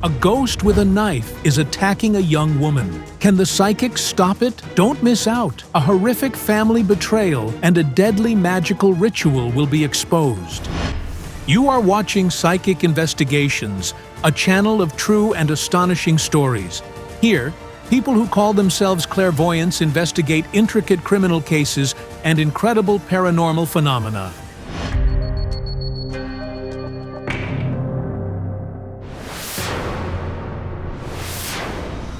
A ghost with a knife is attacking a young woman. Can the psychic stop it? Don't miss out. A horrific family betrayal and a deadly magical ritual will be exposed. You are watching Psychic Investigations, a channel of true and astonishing stories. Here, people who call themselves clairvoyants investigate intricate criminal cases and incredible paranormal phenomena.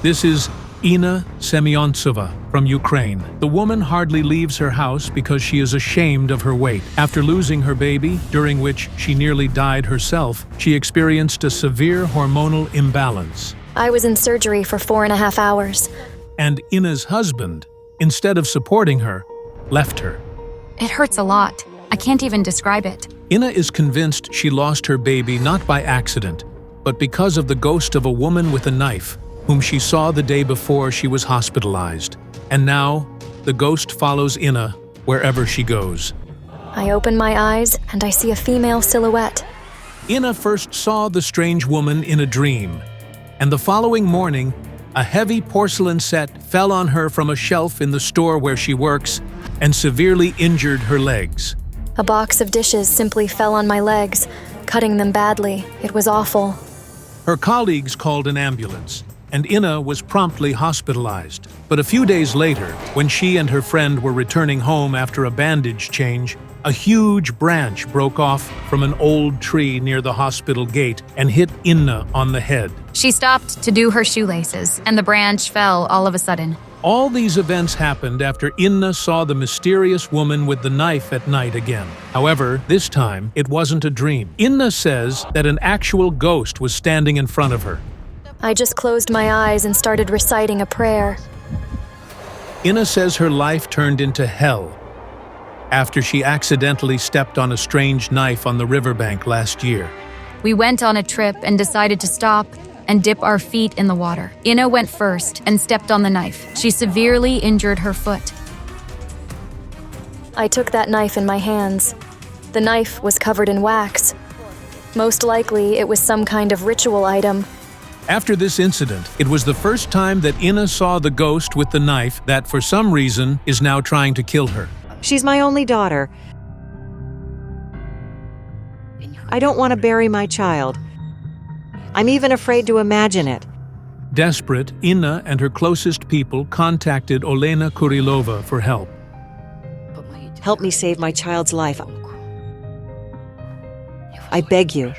This is Inna Semyontsova from Ukraine. The woman hardly leaves her house because she is ashamed of her weight. After losing her baby, during which she nearly died herself, she experienced a severe hormonal imbalance. I was in surgery for 4.5 hours. And Inna's husband, instead of supporting her, left her. It hurts a lot. I can't even describe it. Inna is convinced she lost her baby not by accident, but because of the ghost of a woman with a knife, whom she saw the day before she was hospitalized. And now, the ghost follows Inna wherever she goes. I open my eyes and I see a female silhouette. Inna first saw the strange woman in a dream, and the following morning, a heavy porcelain set fell on her from a shelf in the store where she works and severely injured her legs. A box of dishes simply fell on my legs, cutting them badly. It was awful. Her colleagues called an ambulance, and Inna was promptly hospitalized. But a few days later, when she and her friend were returning home after a bandage change, a huge branch broke off from an old tree near the hospital gate and hit Inna on the head. She stopped to do her shoelaces, and the branch fell all of a sudden. All these events happened after Inna saw the mysterious woman with the knife at night again. However, this time, it wasn't a dream. Inna says that an actual ghost was standing in front of her. I just closed my eyes and started reciting a prayer. Inna says her life turned into hell after she accidentally stepped on a strange knife on the riverbank last year. We went on a trip and decided to stop and dip our feet in the water. Inna went first and stepped on the knife. She severely injured her foot. I took that knife in my hands. The knife was covered in wax. Most likely, it was some kind of ritual item. After this incident, it was the first time that Inna saw the ghost with the knife that, for some reason, is now trying to kill her. She's my only daughter. I don't want to bury my child. I'm even afraid to imagine it. Desperate, Inna and her closest people contacted Olena Kurilova for help. Help me save my child's life. I beg you.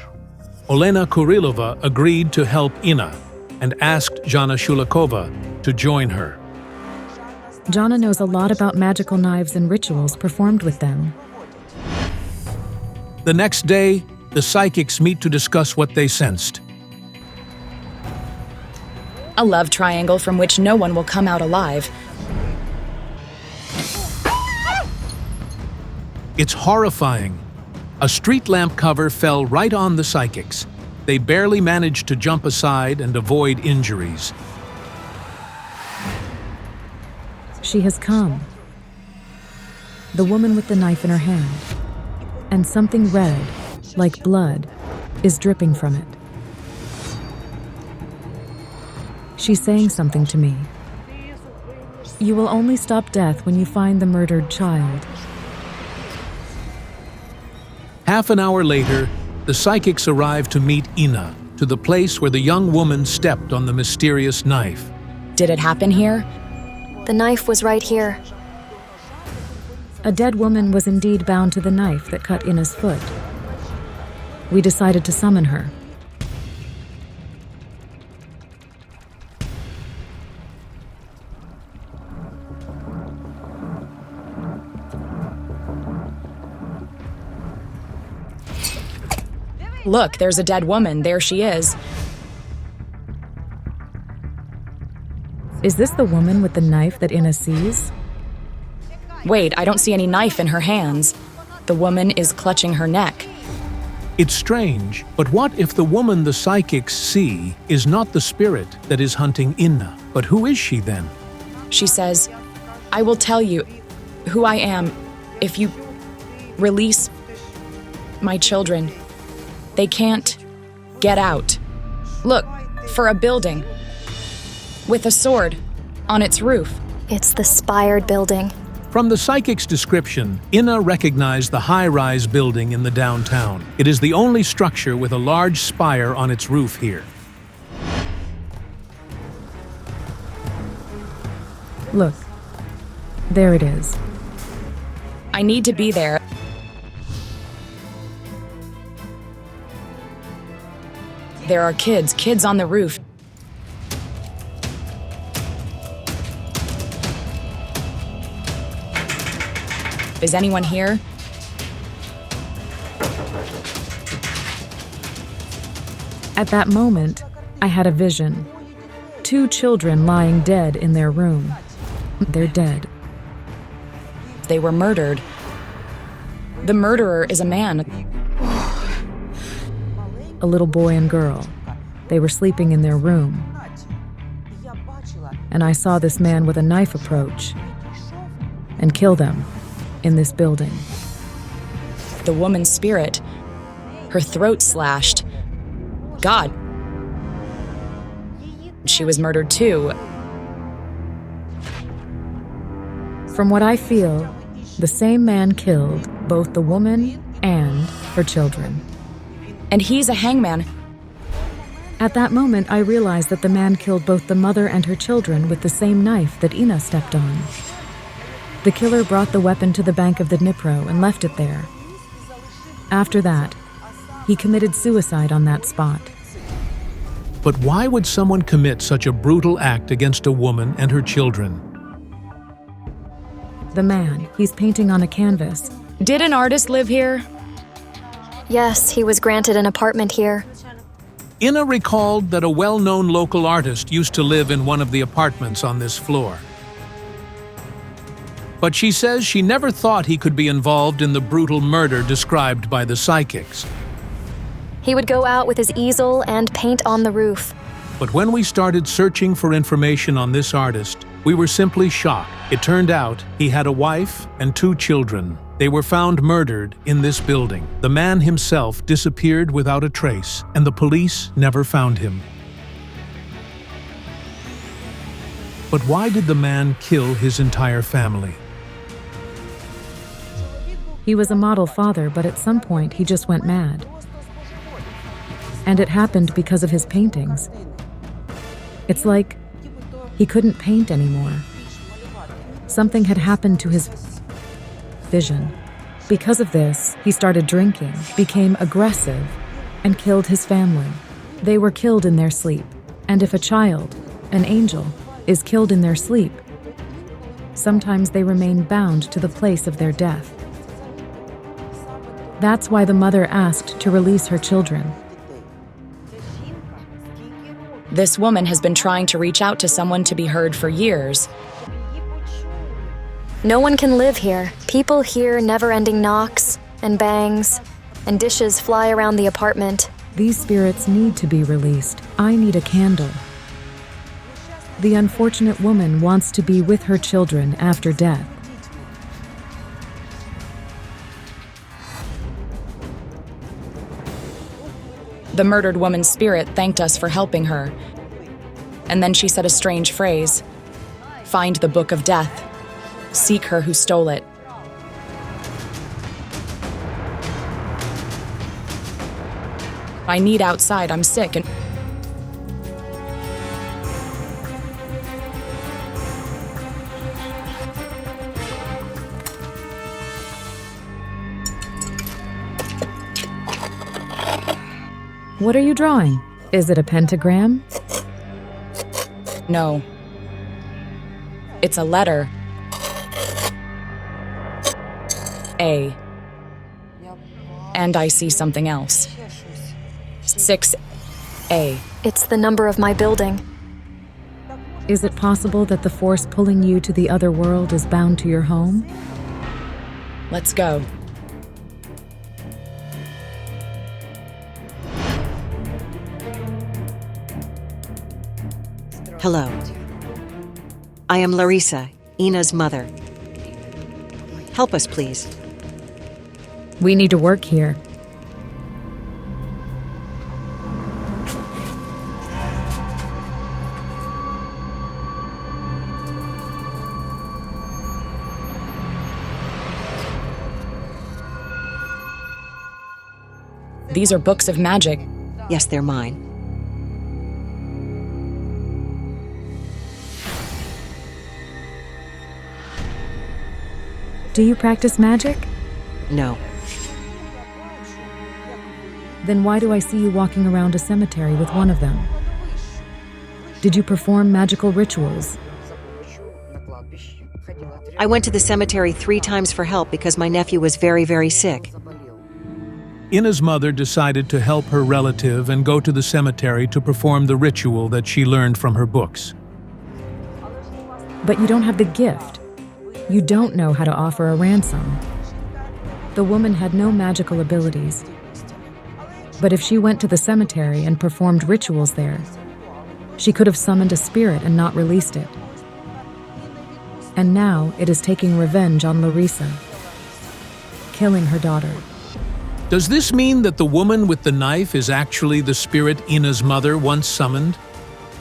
Olena Kurilova agreed to help Inna and asked Jana Shulakova to join her. Jana knows a lot about magical knives and rituals performed with them. The next day, the psychics meet to discuss what they sensed. A love triangle from which no one will come out alive. It's horrifying. A street lamp cover fell right on the psychics. They barely managed to jump aside and avoid injuries. She has come. The woman with the knife in her hand. And something red, like blood, is dripping from it. She's saying something to me. You will only stop death when you find the murdered child. Half an hour later, the psychics arrived to meet Inna, to the place where the young woman stepped on the mysterious knife. Did it happen here? The knife was right here. A dead woman was indeed bound to the knife that cut Inna's foot. We decided to summon her. Look, there's a dead woman. There she is. Is this the woman with the knife that Inna sees? Wait, I don't see any knife in her hands. The woman is clutching her neck. It's strange, but what if the woman the psychics see is not the spirit that is hunting Inna? But who is she then? She says, I will tell you who I am if you release my children. They can't get out. Look, for a building with a sword on its roof. It's the spired building. From the psychic's description, Ina recognized the high-rise building in the downtown. It is the only structure with a large spire on its roof here. Look, there it is. I need to be there. There are kids on the roof. Is anyone here? At that moment, I had a vision. 2 children lying dead in their room. They're dead. They were murdered. The murderer is a man. A little boy and girl. They were sleeping in their room. And I saw this man with a knife approach and kill them in this building. The woman's spirit. Her throat slashed. God. She was murdered too. From what I feel, the same man killed both the woman and her children. And he's a hangman. At that moment, I realized that the man killed both the mother and her children with the same knife that Ina stepped on. The killer brought the weapon to the bank of the Dnipro and left it there. After that, he committed suicide on that spot. But why would someone commit such a brutal act against a woman and her children? The man, he's painting on a canvas. Did an artist live here? Yes, he was granted an apartment here. Ina recalled that a well-known local artist used to live in one of the apartments on this floor. But she says she never thought he could be involved in the brutal murder described by the psychics. He would go out with his easel and paint on the roof. But when we started searching for information on this artist, we were simply shocked. It turned out he had a wife and 2 children. They were found murdered in this building. The man himself disappeared without a trace, and the police never found him. But why did the man kill his entire family? He was a model father, but at some point he just went mad. And it happened because of his paintings. It's like he couldn't paint anymore. Something had happened to his vision. Because of this, he started drinking, became aggressive, and killed his family. They were killed in their sleep. And if a child, an angel, is killed in their sleep, sometimes they remain bound to the place of their death. That's why the mother asked to release her children. This woman has been trying to reach out to someone to be heard for years. No one can live here. People hear never-ending knocks and bangs, and dishes fly around the apartment. These spirits need to be released. I need a candle. The unfortunate woman wants to be with her children after death. The murdered woman's spirit thanked us for helping her. And then she said a strange phrase. Find the book of death. Seek her who stole it. I need outside, I'm sick and... What are you drawing? Is it a pentagram? No. It's a letter. A. And I see something else. 6A. It's the number of my building. Is it possible that the force pulling you to the other world is bound to your home? Let's go. Hello. I am Larissa, Ina's mother. Help us, please. We need to work here. These are books of magic. Yes, they're mine. Do you practice magic? No. Then why do I see you walking around a cemetery with one of them? Did you perform magical rituals? I went to the cemetery 3 times for help because my nephew was very, very sick. Ina's mother decided to help her relative and go to the cemetery to perform the ritual that she learned from her books. But you don't have the gift. You don't know how to offer a ransom. The woman had no magical abilities. But if she went to the cemetery and performed rituals there, she could have summoned a spirit and not released it. And now it is taking revenge on Larissa, killing her daughter. Does this mean that the woman with the knife is actually the spirit Ina's mother once summoned?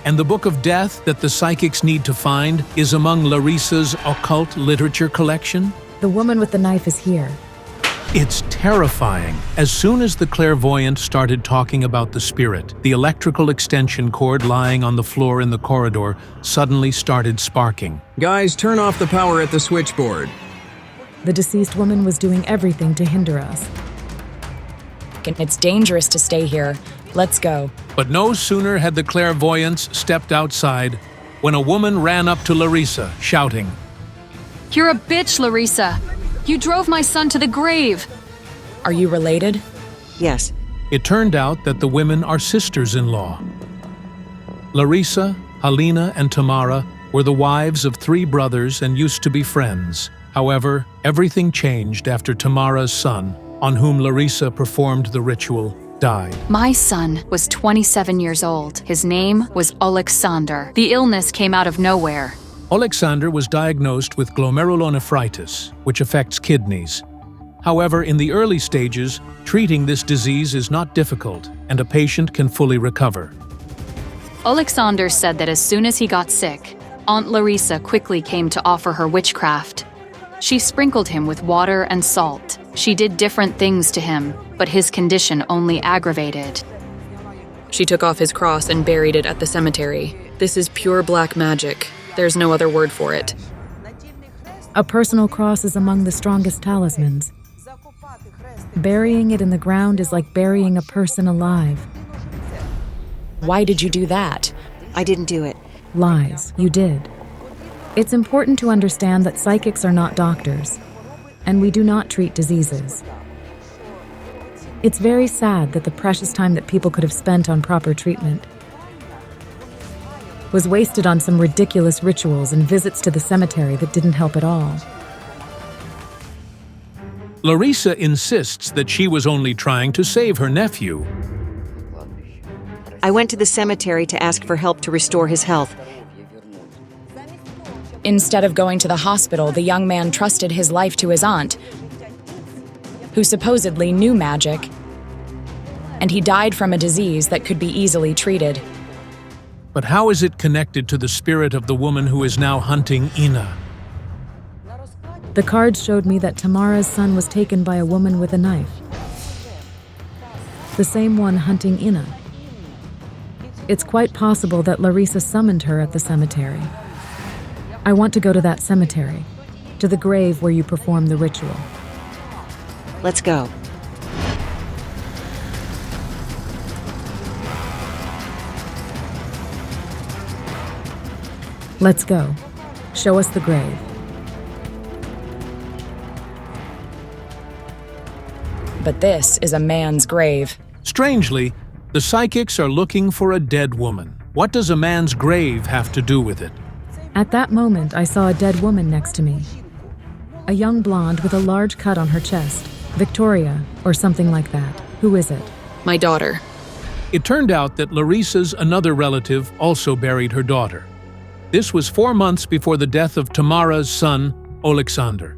And the Book of Death that the psychics need to find is among Larissa's occult literature collection? The woman with the knife is here. It's terrifying. As soon as the clairvoyant started talking about the spirit, the electrical extension cord lying on the floor in the corridor suddenly started sparking. Guys, turn off the power at the switchboard. The deceased woman was doing everything to hinder us. It's dangerous to stay here. Let's go. But no sooner had the clairvoyants stepped outside when a woman ran up to Larissa, shouting, You're a bitch, Larissa. You drove my son to the grave. Are you related? Yes. It turned out that the women are sisters-in-law. Larissa, Halina, and Tamara were the wives of 3 brothers and used to be friends. However, everything changed after Tamara's son, on whom Larissa performed the ritual, died. My son was 27 years old. His name was Alexander. The illness came out of nowhere. Alexander was diagnosed with glomerulonephritis, which affects kidneys. However, in the early stages, treating this disease is not difficult, and a patient can fully recover. Alexander said that as soon as he got sick, Aunt Larissa quickly came to offer her witchcraft. She sprinkled him with water and salt. She did different things to him, but his condition only aggravated. She took off his cross and buried it at the cemetery. This is pure black magic. There's no other word for it. A personal cross is among the strongest talismans. Burying it in the ground is like burying a person alive. Why did you do that? I didn't do it. Lies, you did. It's important to understand that psychics are not doctors, and we do not treat diseases. It's very sad that the precious time that people could have spent on proper treatment was wasted on some ridiculous rituals and visits to the cemetery that didn't help at all. Larissa insists that she was only trying to save her nephew. I went to the cemetery to ask for help to restore his health. Instead of going to the hospital, the young man trusted his life to his aunt, who supposedly knew magic, and he died from a disease that could be easily treated. But how is it connected to the spirit of the woman who is now hunting Ina? The cards showed me that Tamara's son was taken by a woman with a knife. The same one hunting Ina. It's quite possible that Larissa summoned her at the cemetery. I want to go to that cemetery, to the grave where you perform the ritual. Let's go. Let's go. Show us the grave. But this is a man's grave. Strangely, the psychics are looking for a dead woman. What does a man's grave have to do with it? At that moment, I saw a dead woman next to me. A young blonde with a large cut on her chest. Victoria, or something like that. Who is it? My daughter. It turned out that Larissa's another relative also buried her daughter. This was 4 months before the death of Tamara's son, Alexander.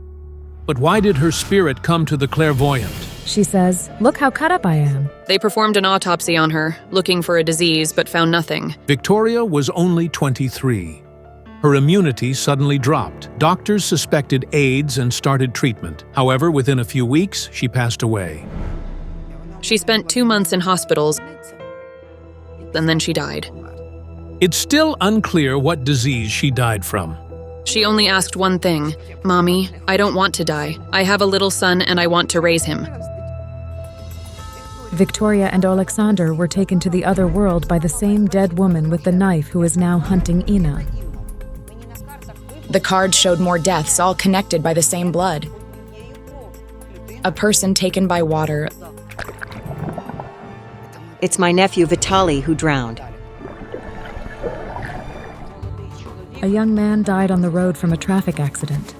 But why did her spirit come to the clairvoyant? She says, "Look how cut up I am." They performed an autopsy on her, looking for a disease, but found nothing. Victoria was only 23. Her immunity suddenly dropped. Doctors suspected AIDS and started treatment. However, within a few weeks, she passed away. She spent 2 months in hospitals, and then she died. It's still unclear what disease she died from. She only asked one thing, "Mommy, I don't want to die. I have a little son and I want to raise him." Victoria and Alexander were taken to the other world by the same dead woman with the knife who is now hunting Ina. The cards showed more deaths, all connected by the same blood. A person taken by water. It's my nephew Vitali who drowned. A young man died on the road from a traffic accident.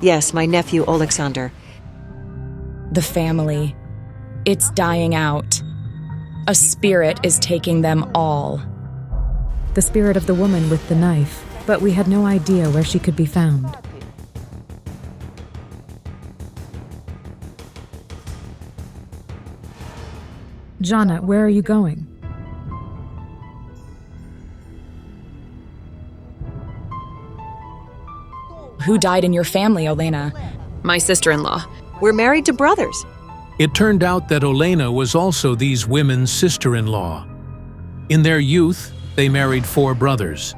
Yes, my nephew Alexander. The family. It's dying out. A spirit is taking them all. The spirit of the woman with the knife, but we had no idea where she could be found. Jana, where are you going? Who died in your family, Olena? My sister-in-law. We're married to brothers. It turned out that Olena was also these women's sister-in-law. In their youth, they married 4 brothers.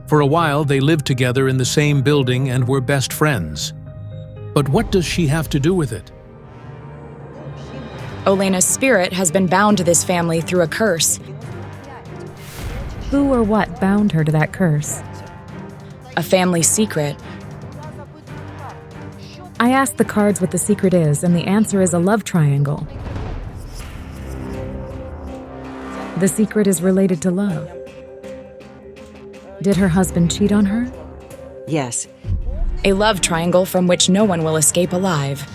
For a while, they lived together in the same building and were best friends. But what does she have to do with it? Olena's spirit has been bound to this family through a curse. Who or what bound her to that curse? A family secret. I asked the cards what the secret is, and the answer is a love triangle. The secret is related to love. Did her husband cheat on her? Yes. A love triangle from which no one will escape alive.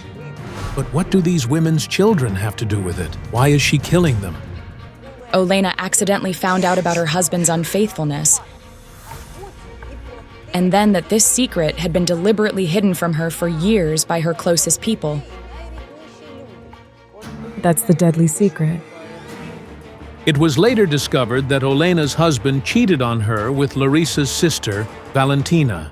But what do these women's children have to do with it? Why is she killing them? Olena accidentally found out about her husband's unfaithfulness, and then that this secret had been deliberately hidden from her for years by her closest people. That's the deadly secret. It was later discovered that Olena's husband cheated on her with Larissa's sister, Valentina.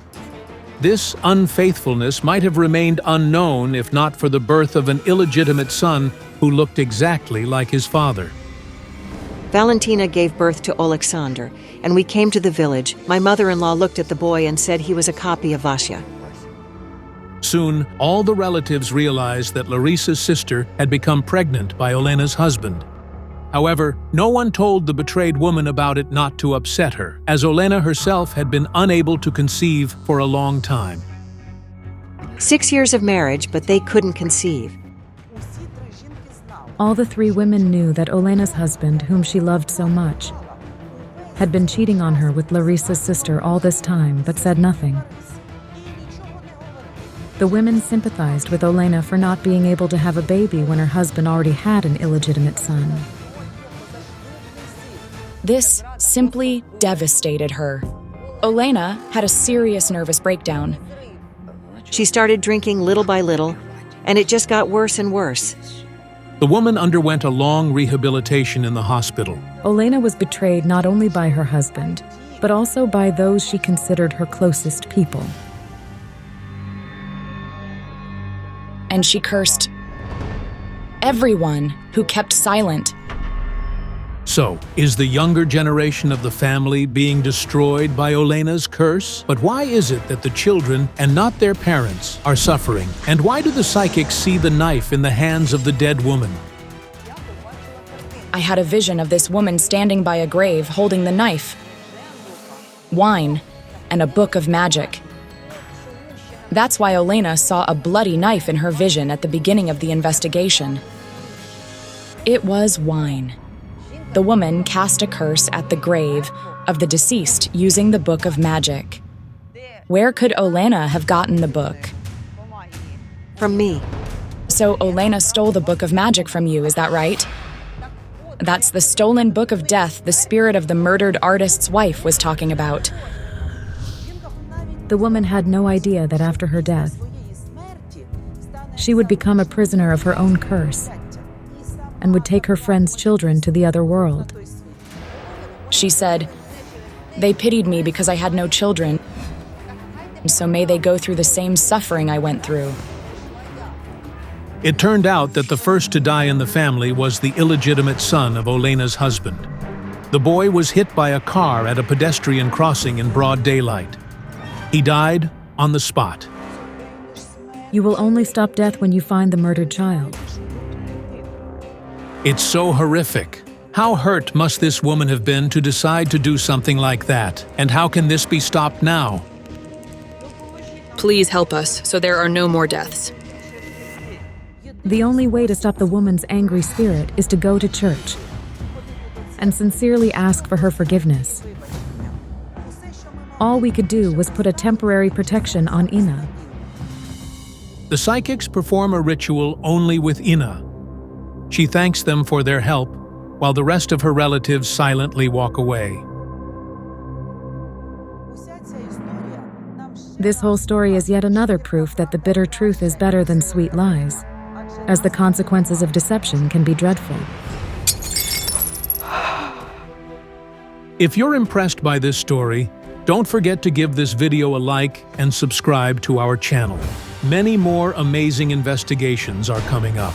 This unfaithfulness might have remained unknown if not for the birth of an illegitimate son who looked exactly like his father. Valentina gave birth to Alexander, and we came to the village. My mother-in-law looked at the boy and said he was a copy of Vasya. Soon, all the relatives realized that Larissa's sister had become pregnant by Olena's husband. However, no one told the betrayed woman about it not to upset her, as Olena herself had been unable to conceive for a long time. 6 years of marriage, but they couldn't conceive. All the 3 women knew that Olena's husband, whom she loved so much, had been cheating on her with Larissa's sister all this time, but said nothing. The women sympathized with Olena for not being able to have a baby when her husband already had an illegitimate son. This simply devastated her. Olena had a serious nervous breakdown. She started drinking little by little, and it just got worse and worse. The woman underwent a long rehabilitation in the hospital. Olena was betrayed not only by her husband, but also by those she considered her closest people. And she cursed everyone who kept silent. So, is the younger generation of the family being destroyed by Olena's curse? But why is it that the children, and not their parents, are suffering? And why do the psychics see the knife in the hands of the dead woman? I had a vision of this woman standing by a grave holding the knife, wine, and a book of magic. That's why Olena saw a bloody knife in her vision at the beginning of the investigation. It was wine. The woman cast a curse at the grave of the deceased using the book of magic. Where could Olena have gotten the book? From me. So Olena stole the book of magic from you, is that right? That's the stolen book of death the spirit of the murdered artist's wife was talking about. The woman had no idea that after her death, she would become a prisoner of her own curse and would take her friends' children to the other world. She said, "They pitied me because I had no children. so may they go through the same suffering I went through. It turned out that the first to die in the family was the illegitimate son of Olena's husband. The boy was hit by a car at a pedestrian crossing in broad daylight. He died on the spot. You will only stop death when you find the murdered child. It's so horrific. How hurt must this woman have been to decide to do something like that? And how can this be stopped now? Please help us so there are no more deaths. The only way to stop the woman's angry spirit is to go to church and sincerely ask for her forgiveness. All we could do was put a temporary protection on Ina. The psychics perform a ritual only with Ina. She thanks them for their help, while the rest of her relatives silently walk away. This whole story is yet another proof that the bitter truth is better than sweet lies, as the consequences of deception can be dreadful. If you're impressed by this story, don't forget to give this video a like and subscribe to our channel. Many more amazing investigations are coming up.